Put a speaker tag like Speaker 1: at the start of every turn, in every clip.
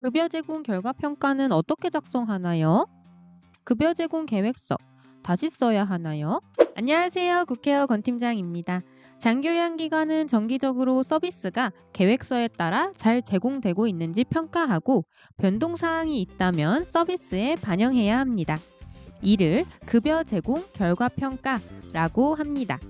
Speaker 1: 급여 제공 결과 평가는 어떻게 작성하나요? 급여 제공 계획서 다시 써야 하나요? 안녕하세요. 국회의원 권 팀장입니다. 장교양 기관은 정기적으로 서비스가 계획서에 따라 잘 제공되고 있는지 평가하고 변동 사항이 있다면 서비스에 반영해야 합니다. 이를 급여 제공 결과 평가라고 합니다.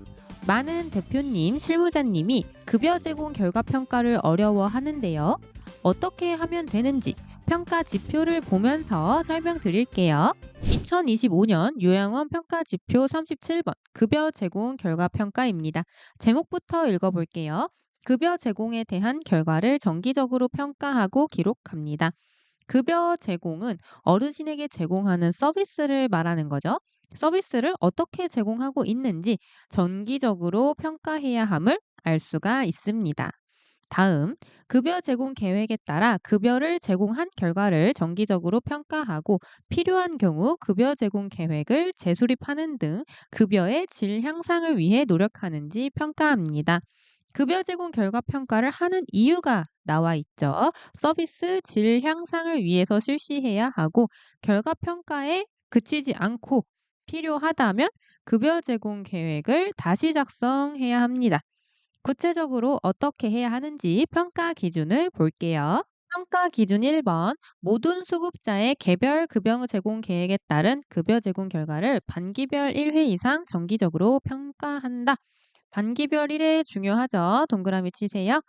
Speaker 1: 많은 대표님, 실무자님이 급여 제공 결과 평가를 어려워하는데요. 어떻게 하면 되는지 평가 지표를 보면서 설명드릴게요. 2025년 요양원 평가 지표 37번 급여 제공 결과 평가입니다. 제목부터 읽어볼게요. 급여 제공에 대한 결과를 정기적으로 평가하고 기록합니다. 급여 제공은 어르신에게 제공하는 서비스를 말하는 거죠. 서비스를 어떻게 제공하고 있는지 정기적으로 평가해야 함을 알 수가 있습니다. 다음, 급여 제공 계획에 따라 급여를 제공한 결과를 정기적으로 평가하고 필요한 경우 급여 제공 계획을 재수립하는 등 급여의 질 향상을 위해 노력하는지 평가합니다. 급여 제공 결과 평가를 하는 이유가 나와 있죠. 서비스 질 향상을 위해서 실시해야 하고 결과 평가에 그치지 않고 필요하다면 급여 제공 계획을 다시 작성해야 합니다. 구체적으로 어떻게 해야 하는지 평가 기준을 볼게요. 평가 기준 1번 모든 수급자의 개별 급여 제공 계획에 따른 급여 제공 결과를 반기별 1회 이상 정기적으로 평가한다. 반기별 1회 중요하죠. 동그라미 치세요.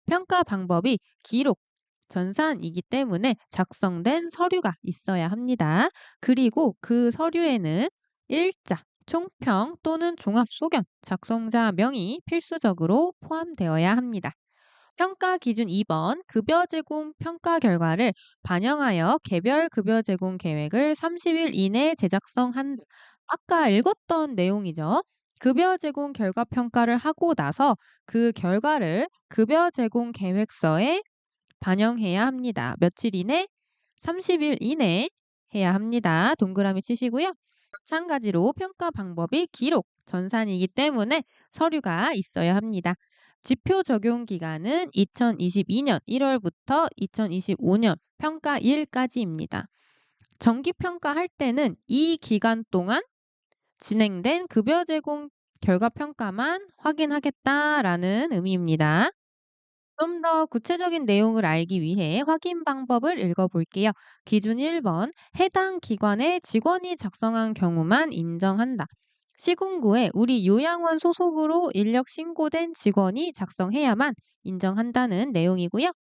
Speaker 1: 평가 방법이 기록, 전산이기 때문에 작성된 서류가 있어야 합니다. 그리고 그 서류에는 일자, 총평 또는 종합 소견, 작성자 명이 필수적으로 포함되어야 합니다. 평가 기준 2번 급여 제공 평가 결과를 반영하여 개별 급여 제공 계획을 30일 이내 제작성한다. 아까 읽었던 내용이죠. 급여 제공 결과 평가를 하고 나서 그 결과를 급여 제공 계획서에 반영해야 합니다. 며칠 이내? 30일 이내 해야 합니다. 동그라미 치시고요. 마찬가지로 평가 방법이 기록, 전산이기 때문에 서류가 있어야 합니다. 지표 적용 기간은 2022년 1월부터 2025년 평가일까지입니다. 정기 평가할 때는 이 기간 동안 진행된 급여 제공 결과 평가만 확인하겠다라는 의미입니다. 좀 더 구체적인 내용을 알기 위해 확인 방법을 읽어볼게요. 기준 1번, 해당 기관의 직원이 작성한 경우만 인정한다. 시군구에 우리 요양원 소속으로 인력 신고된 직원이 작성해야만 인정한다는 내용이고요.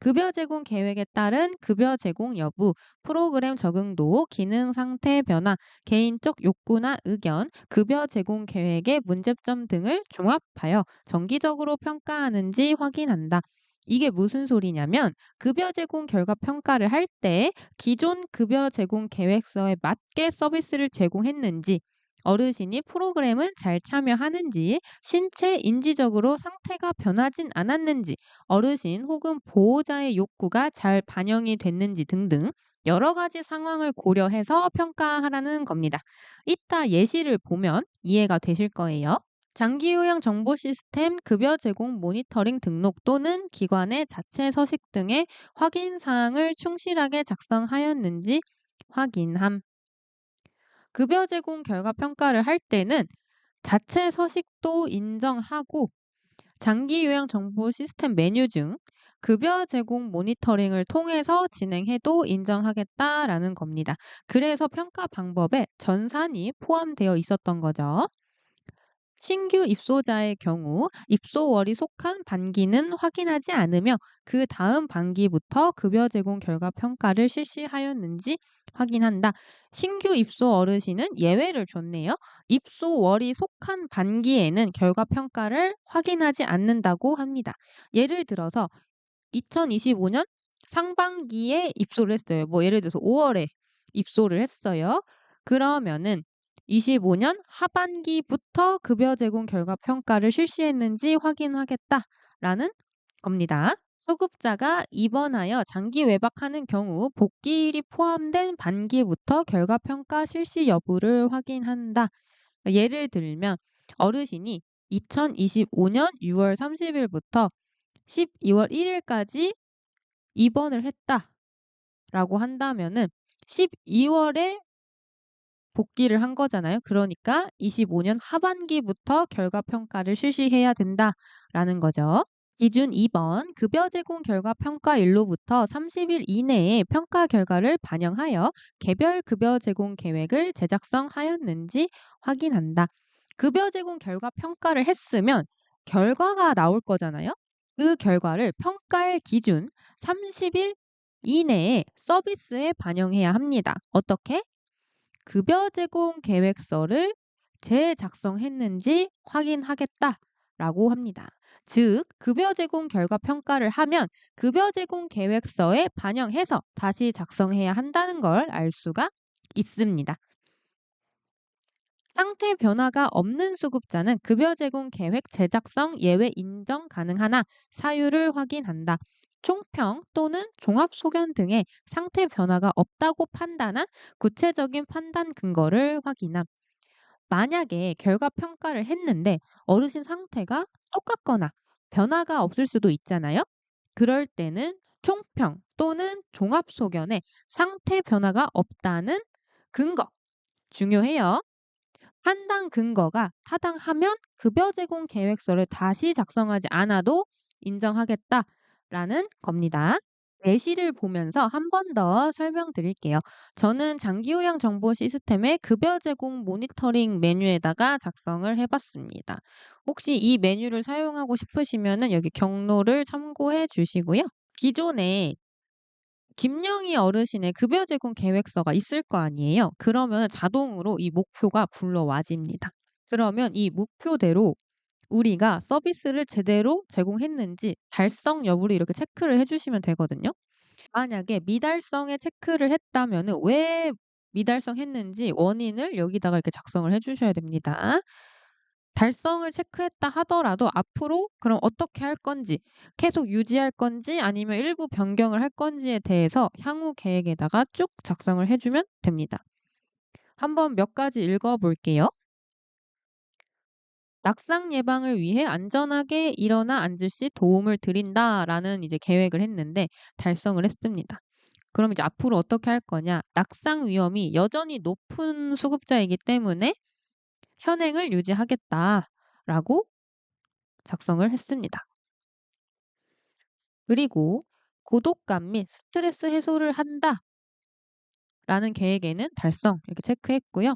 Speaker 1: 급여 제공 계획에 따른 급여 제공 여부, 프로그램 적응도, 기능 상태 변화, 개인적 욕구나 의견, 급여 제공 계획의 문제점 등을 종합하여 정기적으로 평가하는지 확인한다. 이게 무슨 소리냐면 급여 제공 결과 평가를 할 때 기존 급여 제공 계획서에 맞게 서비스를 제공했는지 어르신이 프로그램을 잘 참여하는지 신체 인지적으로 상태가 변하진 않았는지 어르신 혹은 보호자의 욕구가 잘 반영이 됐는지 등등 여러 가지 상황을 고려해서 평가하라는 겁니다. 이따 예시를 보면 이해가 되실 거예요. 장기요양 정보 시스템 급여 제공 모니터링 등록 또는 기관의 자체 서식 등의 확인 사항을 충실하게 작성하였는지 확인함. 급여 제공 결과 평가를 할 때는 자체 서식도 인정하고 장기 요양 정보 시스템 메뉴 중 급여 제공 모니터링을 통해서 진행해도 인정하겠다라는 겁니다. 그래서 평가 방법에 전산이 포함되어 있었던 거죠. 신규 입소자의 경우 입소월이 속한 반기는 확인하지 않으며 그 다음 반기부터 급여 제공 결과 평가를 실시하였는지 확인한다. 신규 입소 어르신은 예외를 줬네요. 입소월이 속한 반기에는 결과 평가를 확인하지 않는다고 합니다. 예를 들어서 2025년 상반기에 입소를 했어요. 뭐 예를 들어서 5월에 입소를 했어요. 그러면은 25년 하반기부터 급여 제공 결과 평가를 실시했는지 확인하겠다라는 겁니다. 수급자가 입원하여 장기 외박하는 경우 복귀일이 포함된 반기부터 결과 평가 실시 여부를 확인한다. 예를 들면 어르신이 2025년 6월 30일부터 12월 1일까지 입원을 했다. 라고 한다면은 12월에 복귀를 한 거잖아요. 그러니까 25년 하반기부터 결과 평가를 실시해야 된다라는 거죠. 기준 2번 급여 제공 결과 평가일로부터 30일 이내에 평가 결과를 반영하여 개별 급여 제공 계획을 제작성하였는지 확인한다. 급여 제공 결과 평가를 했으면 결과가 나올 거잖아요. 그 결과를 평가일 기준 30일 이내에 서비스에 반영해야 합니다. 어떻게? 급여 제공 계획서를 재작성했는지 확인하겠다라고 합니다. 즉, 급여 제공 결과 평가를 하면 급여 제공 계획서에 반영해서 다시 작성해야 한다는 걸 알 수가 있습니다. 상태 변화가 없는 수급자는 급여 제공 계획 제작성 예외 인정 가능하나 사유를 확인한다. 총평 또는 종합 소견 등의 상태 변화가 없다고 판단한 구체적인 판단 근거를 확인함. 만약에 결과 평가를 했는데 어르신 상태가 똑같거나 변화가 없을 수도 있잖아요. 그럴 때는 총평 또는 종합 소견에 상태 변화가 없다는 근거 중요해요. 판단 근거가 타당하면 급여 제공 계획서를 다시 작성하지 않아도 인정하겠다라는 겁니다. 예시를 보면서 한 번 더 설명드릴게요. 저는 장기요양 정보 시스템의 급여 제공 모니터링 메뉴에다가 작성을 해봤습니다. 혹시 이 메뉴를 사용하고 싶으시면은 여기 경로를 참고해 주시고요. 기존에 김영희 어르신의 급여 제공 계획서가 있을 거 아니에요. 그러면 자동으로 이 목표가 불러와집니다. 그러면 이 목표대로 우리가 서비스를 제대로 제공했는지 달성 여부를 이렇게 체크를 해 주시면 되거든요. 만약에 미달성에 체크를 했다면은 왜 미달성했는지 원인을 여기다가 이렇게 작성을 해 주셔야 됩니다. 달성을 체크했다 하더라도 앞으로 그럼 어떻게 할 건지, 계속 유지할 건지 아니면 일부 변경을 할 건지에 대해서 향후 계획에다가 쭉 작성을 해 주면 됩니다. 한번 몇 가지 읽어 볼게요. 낙상 예방을 위해 안전하게 일어나 앉을 시 도움을 드린다라는 이제 계획을 했는데 달성을 했습니다. 그럼 이제 앞으로 어떻게 할 거냐? 낙상 위험이 여전히 높은 수급자이기 때문에 현행을 유지하겠다라고 작성을 했습니다. 그리고 고독감 및 스트레스 해소를 한다라는 계획에는 달성 이렇게 체크했고요.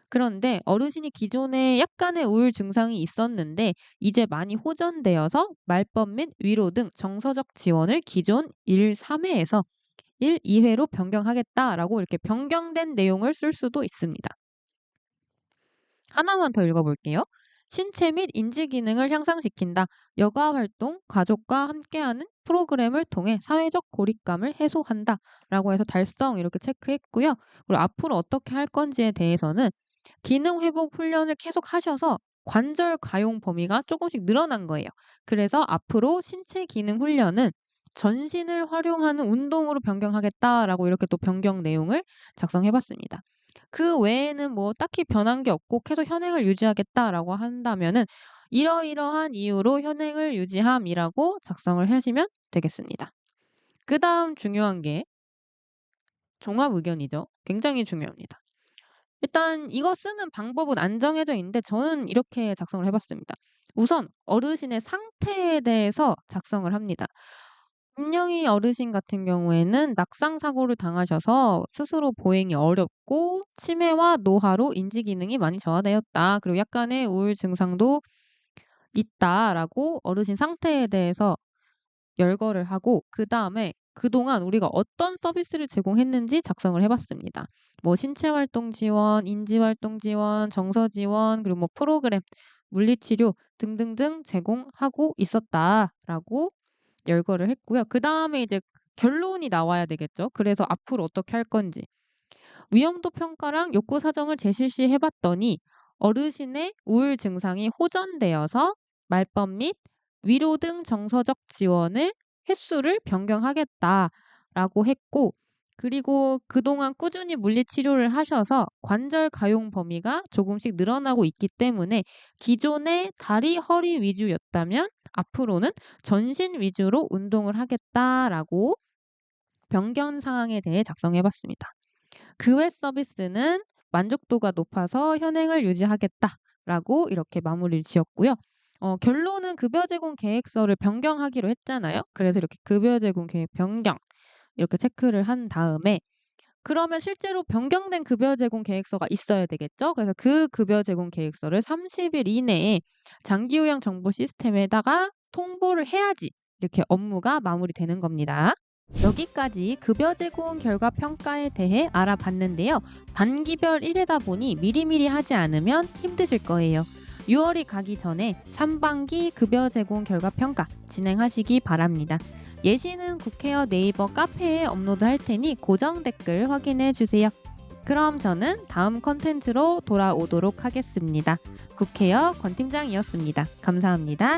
Speaker 1: 그런데 어르신이 기존에 약간의 우울 증상이 있었는데 이제 많이 호전되어서 말법 및 위로 등 정서적 지원을 기존 1-3회에서 1-2회로 변경하겠다라고 이렇게 변경된 내용을 쓸 수도 있습니다. 하나만 더 읽어볼게요. 신체 및 인지 기능을 향상시킨다. 여가 활동, 가족과 함께하는 프로그램을 통해 사회적 고립감을 해소한다. 라고 해서 달성 이렇게 체크했고요. 그리고 앞으로 어떻게 할 건지에 대해서는 기능 회복 훈련을 계속 하셔서 관절 가용 범위가 조금씩 늘어난 거예요. 그래서 앞으로 신체 기능 훈련은 전신을 활용하는 운동으로 변경하겠다라고 이렇게 또 변경 내용을 작성해 봤습니다. 그 외에는 뭐 딱히 변한 게 없고 계속 현행을 유지하겠다라고 한다면은 이러이러한 이유로 현행을 유지함이라고 작성을 하시면 되겠습니다. 그다음 중요한 게 종합 의견이죠. 굉장히 중요합니다. 일단 이거 쓰는 방법은 안 정해져 있는데 저는 이렇게 작성을 해 봤습니다. 우선 어르신의 상태에 대해서 작성을 합니다. 김영희 어르신 같은 경우에는 낙상 사고를 당하셔서 스스로 보행이 어렵고 치매와 노화로 인지 기능이 많이 저하되었다. 그리고 약간의 우울 증상도 있다라고 어르신 상태에 대해서 열거를 하고 그다음에 그동안 우리가 어떤 서비스를 제공했는지 작성을 해 봤습니다. 뭐 신체 활동 지원, 인지 활동 지원, 정서 지원, 그리고 뭐 프로그램, 물리치료 등등등 제공하고 있었다라고 열거를 했고요. 그다음에 이제 결론이 나와야 되겠죠. 그래서 앞으로 어떻게 할 건지. 위험도 평가랑 욕구 사정을 재실시해 봤더니 어르신의 우울 증상이 호전되어서 말법 및 위로 등 정서적 지원을 횟수를 변경하겠다라고 했고 그리고 그동안 꾸준히 물리 치료를 하셔서 관절 가용 범위가 조금씩 늘어나고 있기 때문에 기존의 다리, 허리 위주였다면 앞으로는 전신 위주로 운동을 하겠다라고 변경 사항에 대해 작성해 봤습니다. 그 외 서비스는 만족도가 높아서 현행을 유지하겠다라고 이렇게 마무리를 지었고요. 결론은 급여 제공 계획서를 변경하기로 했잖아요. 그래서 이렇게 급여 제공 계획 변경 이렇게 체크를 한 다음에 그러면 실제로 변경된 급여 제공 계획서가 있어야 되겠죠. 그래서 그 급여 제공 계획서를 30일 이내에 장기요양 정보 시스템에다가 통보를 해야지 이렇게 업무가 마무리되는 겁니다. 여기까지 급여 제공 결과 평가에 대해 알아봤는데요. 반기별 1회다 보니 미리미리 하지 않으면 힘드실 거예요. 6월이 가기 전에 3반기 급여 제공 결과 평가 진행하시기 바랍니다. 예시는 국회어 네이버 카페에 업로드할 테니 고정 댓글 확인해 주세요. 그럼 저는 다음 컨텐츠로 돌아오도록 하겠습니다. 국회어 권 팀장이었습니다. 감사합니다.